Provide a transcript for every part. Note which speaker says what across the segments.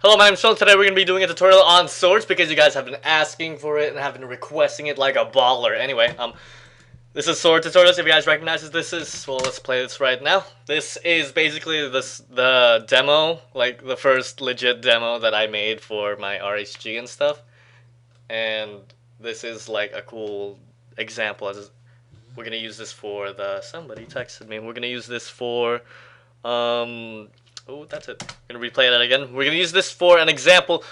Speaker 1: Hello, my name's Sean. Today we're going to be doing a tutorial on swords because you guys have been asking for it and have been requesting it like a baller. Anyway, this is sword tutorials. If you guys recognize this is, well, let's play this right now. This is basically the demo, like the first legit demo that I made for my RHG and stuff. And this is like a cool example. We're going to use this for somebody texted me. We're going to use this for, oh, that's it. I'm going to replay that again. We're going to use this for an example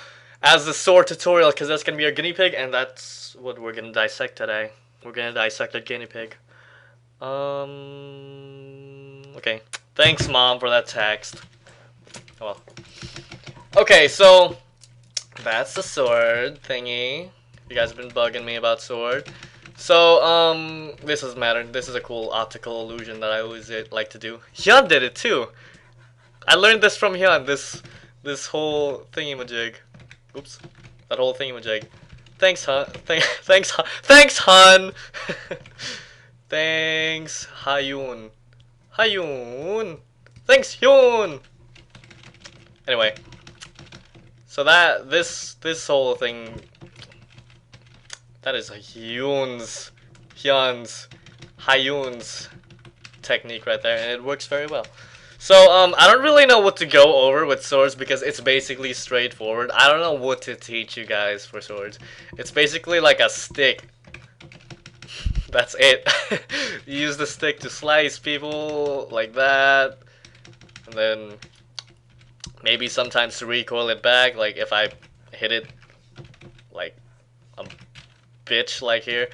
Speaker 1: as the sword tutorial because that's going to be our guinea pig, and that's what we're going to dissect today. We're going to dissect a guinea pig. Okay. Thanks, Mom, for that text. Oh, well. Okay, so that's the sword thingy. You guys have been bugging me about sword. So, this doesn't matter. This is a cool optical illusion that I always like to do. Hyun did it too. I learned this from Hyun, this whole thingy-majig. Oops. That whole thingy-majig. Thanks, Hun. Thanks, Hun. Thanks, Hun! Thanks, Hayun. Hayun! Thanks, Hyun! Anyway. So this whole thing, that is Hyun's technique right there, and it works very well. So, I don't really know what to go over with swords because it's basically straightforward. I don't know what to teach you guys for swords. It's basically like a stick. That's it. You use the stick to slice people like that. And then maybe sometimes to recoil it back. Like if I hit it like a bitch like here,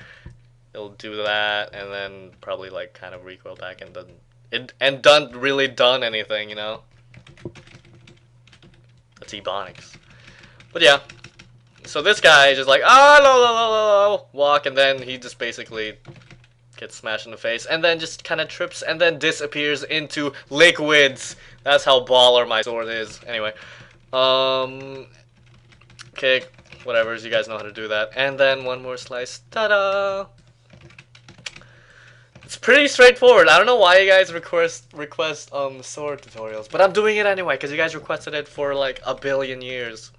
Speaker 1: it'll do that. And then probably like kind of recoil back and then... And don't really done anything, you know? That's Ebonics. But yeah. So this guy is just like, walk, and then he just basically gets smashed in the face, and then just kind of trips, and then disappears into liquids. That's how baller my sword is. Anyway. Okay, whatever, you guys know how to do that. And then one more slice. Ta-da! It's pretty straightforward. I don't know why you guys request sword tutorials, but I'm doing it anyway because you guys requested it for like a billion years.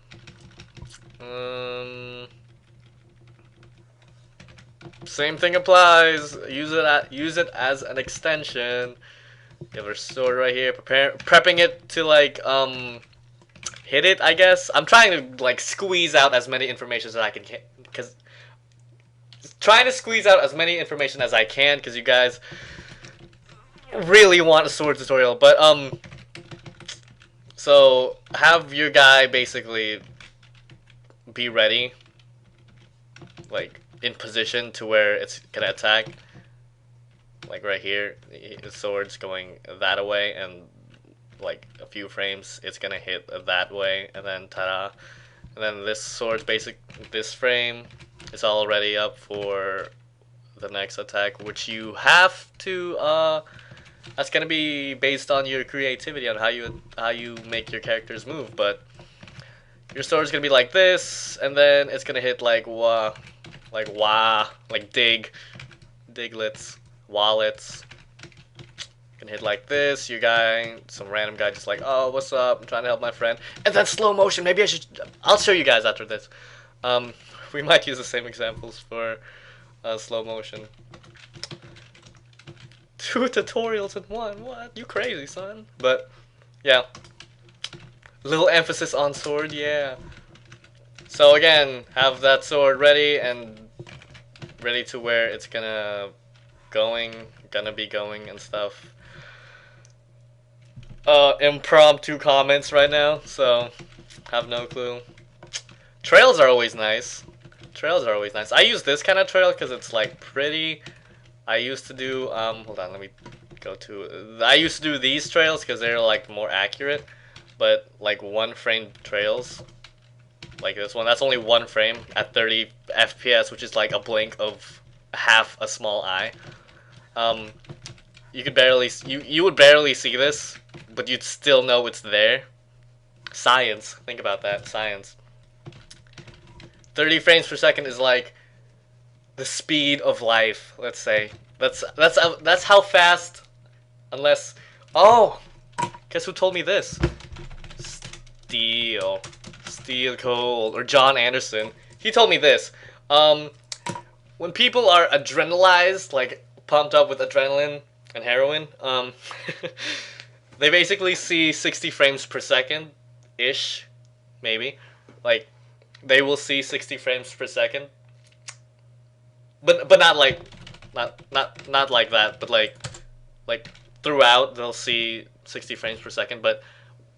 Speaker 1: Same thing applies. Use it as an extension. You have a sword right here. Prepping it to like hit it. I guess I'm trying to like squeeze out as many information as I can because. Trying to squeeze out as many information as I can because you guys really want a sword tutorial. But so have your guy basically be ready, like in position to where it's gonna attack. Like right here, the sword's going that way, and like a few frames, it's gonna hit that way, and then ta-da! And then this sword's this frame. It's already up for the next attack, which you have to. That's gonna be based on your creativity on how you make your characters move. But your sword's gonna be like this, and then it's gonna hit like diglets, wallets. Can hit like this. Your guy, some random guy, just like, oh, what's up? I'm trying to help my friend, and then slow motion. Maybe I should. I'll show you guys after this. We might use the same examples for slow motion. 2 tutorials in 1. What? You crazy, son? But yeah, little emphasis on sword. Yeah. So again, have that sword ready and ready to where it's gonna be going and stuff. Impromptu comments right now, so have no clue. Trails are always nice. I use this kind of trail because it's like pretty. I used to do hold on, let me go to. I used to do these trails because they're like more accurate, but like 1 frame trails, like this one, that's only 1 frame at 30 FPS, which is like a blink of half a small eye. You could barely you would barely see this, but you'd still know it's there. Science. Think about that. Science. 30 frames per second is like the speed of life, let's say. That's how fast, unless... Oh! Guess who told me this? Steel. Steel Cold or John Anderson. He told me this. When people are adrenalized, like pumped up with adrenaline and heroin, they basically see 60 frames per second ish, maybe. Like they will see 60 frames per second. But not like not like that, but like throughout they'll see 60 frames per second, but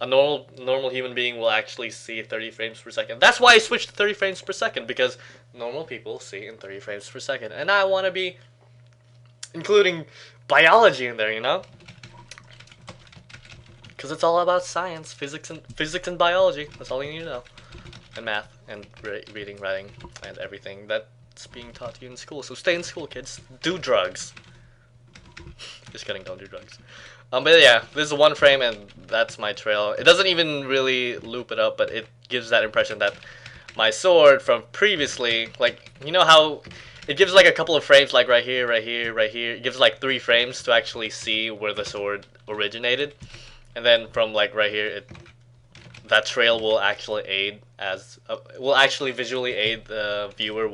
Speaker 1: a normal human being will actually see 30 frames per second. That's why I switched to 30 frames per second, because normal people see in 30 frames per second. And I want to be including biology in there, you know? Because it's all about science, physics and biology. That's all you need to know. And math and reading, writing, and everything that's being taught to you in school. So stay in school, kids. Do drugs. Just kidding, don't do drugs. But yeah, this is one frame and that's my trail. It doesn't even really loop it up, but it gives that impression that my sword from previously, like, you know how it gives like a couple of frames, like right here, right here, right here. It gives like 3 frames to actually see where the sword originated. And then from like right here, that trail will actually aid will actually visually aid the viewer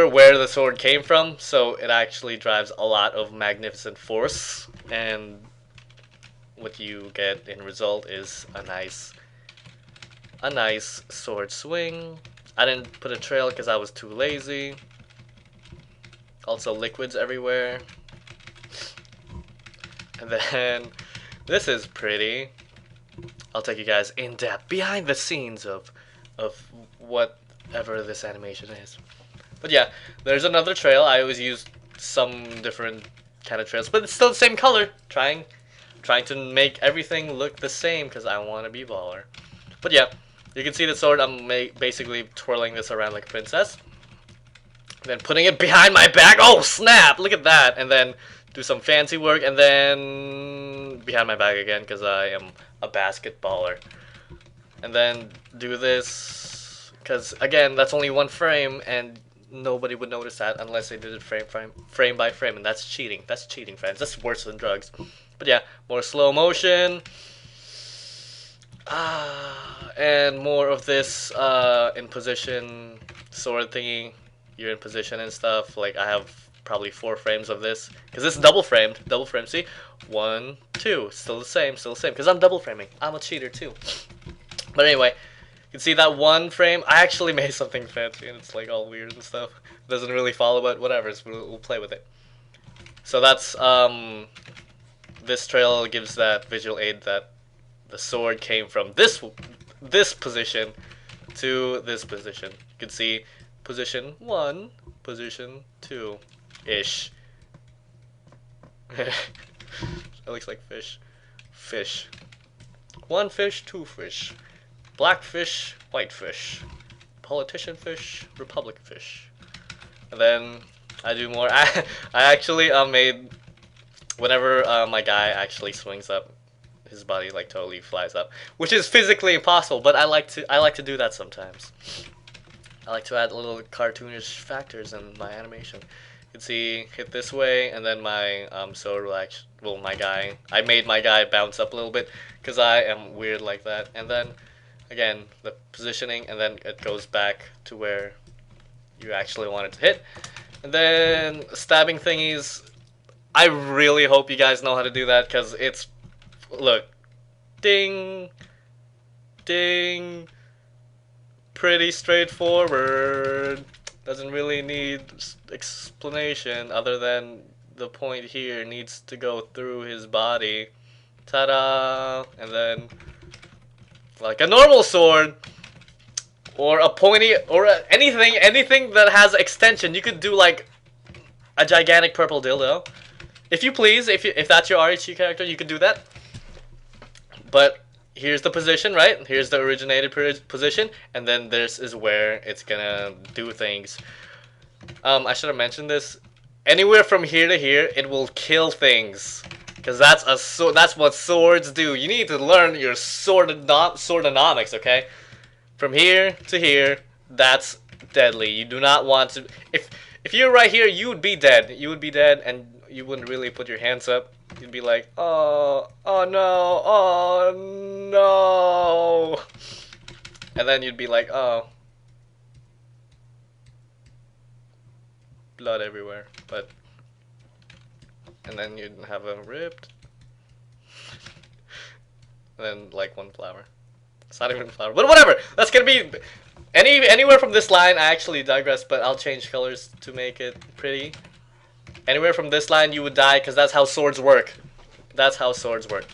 Speaker 1: where the sword came from, so it actually drives a lot of magnificent force, and what you get in result is a nice sword swing. I didn't put a trail because I was too lazy. Also liquids everywhere. And then this is pretty. I'll take you guys in depth behind the scenes of whatever this animation is. But yeah, there's another trail. I always use some different kind of trails, but it's still the same color. Trying to make everything look the same because I want to be baller. But yeah, you can see the sword. I'm basically twirling this around like a princess. Then putting it behind my back. Oh snap! Look at that. And then do some fancy work, and then behind my back again because I am a basketballer. And then do this because again, that's only one frame, and nobody would notice that unless they did it frame by frame, and that's cheating. That's cheating, friends. That's worse than drugs. But yeah, more slow motion. And more of this in position sword thingy. You're in position and stuff. Like I have probably 4 frames of this because it's double framed. See, 1, 2, still the same, because I'm double framing. I'm a cheater too. But anyway, you can see that one frame. I actually made something fancy and it's like all weird and stuff. It doesn't really follow, but whatever. We'll play with it. So that's this trail gives that visual aid that the sword came from this position to this position. You can see position 1, position 2 ish. That looks like fish. 1 fish, 2 fish. Black fish, white fish. Politician fish, Republican fish. And then I do more. I actually made whenever my guy actually swings up, his body like totally flies up, which is physically impossible. But I like to do that sometimes. I like to add little cartoonish factors in my animation. You can see hit this way, and then my sword will I made my guy bounce up a little bit because I am weird like that, and then again the positioning, and then it goes back to where you actually want it to hit, and then stabbing thingies. I really hope you guys know how to do that because it's look, ding, ding, pretty straightforward. Doesn't really need explanation other than the point here needs to go through his body. Ta-da! And then, like a normal sword, or a pointy, or anything that has extension. You could do like a gigantic purple dildo, if you please. If that's your RHG character, you could do that. But here's the position, right? Here's the originated position, and then this is where it's gonna do things. I should have mentioned this. Anywhere from here to here, it will kill things, because that's what swords do. You need to learn your swordonomics, okay? From here to here, that's deadly. You do not want to. If you're right here, you would be dead. You would be dead, and you wouldn't really put your hands up. You'd be like, oh no, oh no. and then you'd be like, oh, blood everywhere. But and then you'd have a ripped, and then like one flower. It's not even a flower, but whatever. That's gonna be anywhere from this line. I actually digress, but I'll change colors to make it pretty. Anywhere from this line, you would die because that's how swords work. That's how swords work.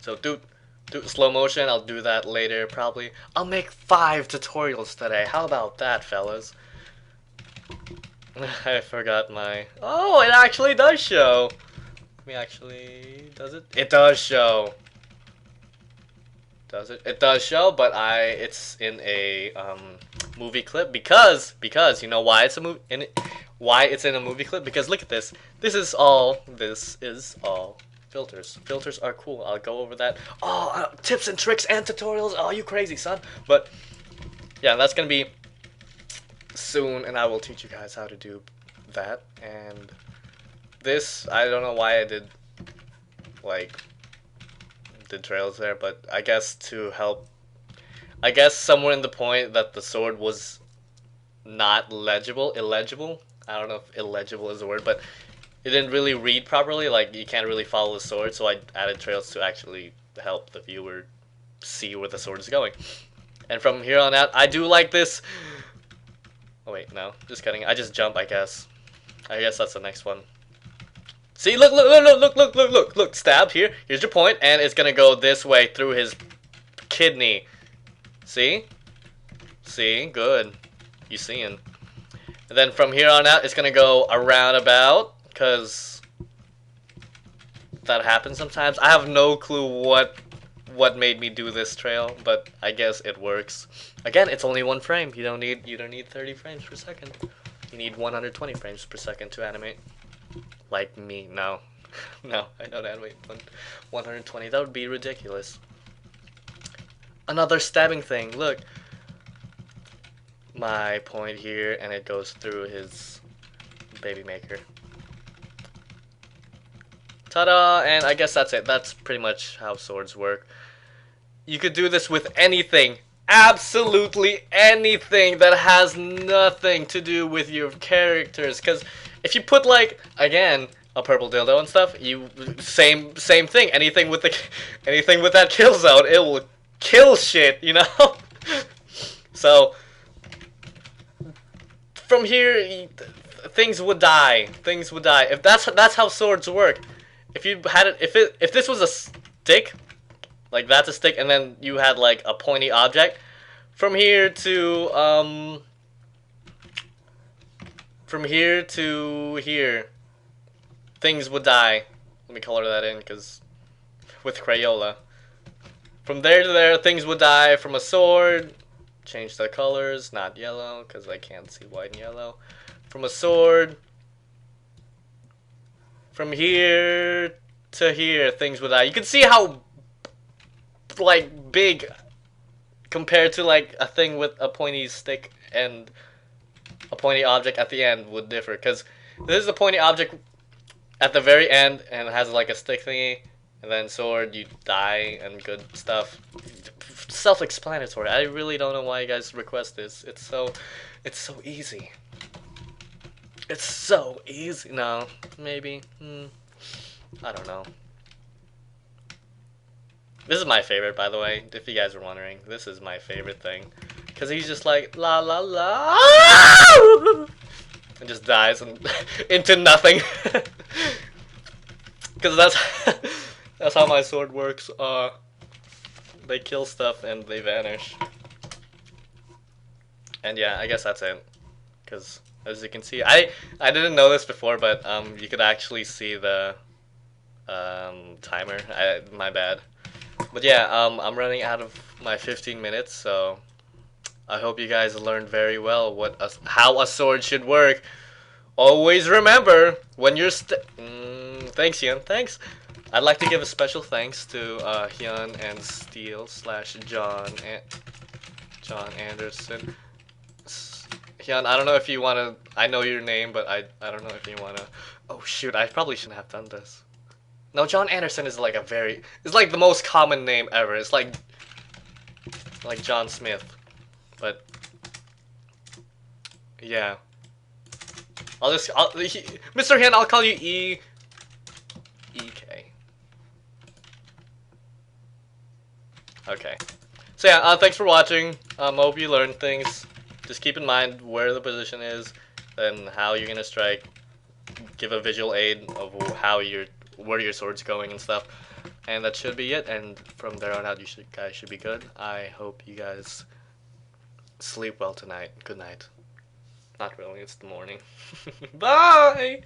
Speaker 1: So do slow motion. I'll do that later probably. I'll make 5 tutorials today. How about that, fellas? I forgot my... Oh, it actually does show. Does it? It does show. Does it? It does show, but it's in a movie clip because you know why it's a movie why it's in a movie clip? Because look at this. This is all filters. Filters are cool. I'll go over that. Oh, tips and tricks and tutorials. Oh, you crazy son. But yeah, that's gonna be soon, and I will teach you guys how to do that. And this, I don't know why I did like the trails there, but I guess to help. I guess somewhere in the point that the sword was not illegible. I don't know if illegible is the word, but it didn't really read properly. Like you can't really follow the sword, so I added trails to actually help the viewer see where the sword is going. And from here on out, I do like this. Oh wait, no, just kidding. I just jump, I guess. I guess that's the next one. See, look, stab here. Here's your point, and it's gonna go this way through his kidney. See? See? Good. You seeing. And then from here on out, it's gonna go around about, because that happens sometimes. I have no clue what made me do this trail, but I guess it works. Again, it's only 1 frame. You don't need 30 frames per second. You need 120 frames per second to animate. Like me. No. No, I don't animate 120. That would be ridiculous. Another stabbing thing. Look. My point here, and it goes through his baby maker. Ta-da! And I guess that's it. That's pretty much how swords work. You could do this with anything. Absolutely anything that has nothing to do with your characters. Because if you put, like, again, a purple dildo and stuff, you same thing. Anything with that kill zone, it will kill shit, you know? So from here, things would die. Things would die. If that's how swords work. If you had it, if this was a stick, like that's a stick, and then you had like a pointy object, from here to here, things would die. Let me color that in, because with Crayola. From there to there, things would die. From a sword, change the colors, not yellow, because I can't see white and yellow. From a sword, from here to here, things would die. You can see how, like, big compared to, like, a thing with a pointy stick and a pointy object at the end would differ. Because this is a pointy object at the very end, and it has, like, a stick thingy. And then sword, you die, and good stuff. Self-explanatory. I really don't know why you guys request this. It's so easy. It's so easy. No, maybe. I don't know. This is my favorite, by the way, if you guys are wondering. This is my favorite thing. Because he's just like, la la la, and just dies and into nothing. Because that's how my sword works. They kill stuff and they vanish. And yeah, I guess that's it. Because as you can see, I didn't know this before, but you could actually see the timer. My bad. But yeah, I'm running out of my 15 minutes, so I hope you guys learned very well how a sword should work. Always remember when you're thanks, Hyun. Thanks. I'd like to give a special thanks to Hyun and Steel / John Anderson. Hyun, I don't know if you wanna. I know your name, but I don't know if you wanna. Oh shoot! I probably shouldn't have done this. No, John Anderson is like it's like the most common name ever. It's like like John Smith. But yeah, Mr. Hand, I'll call you EK. Okay. So yeah, thanks for watching. Hope you learned things. Just keep in mind where the position is and how you're gonna strike. Give a visual aid of where your sword's going and stuff. And that should be it. And from there on out, guys should be good. I hope you guys sleep well tonight. Good night. Not really. It's the morning. Bye.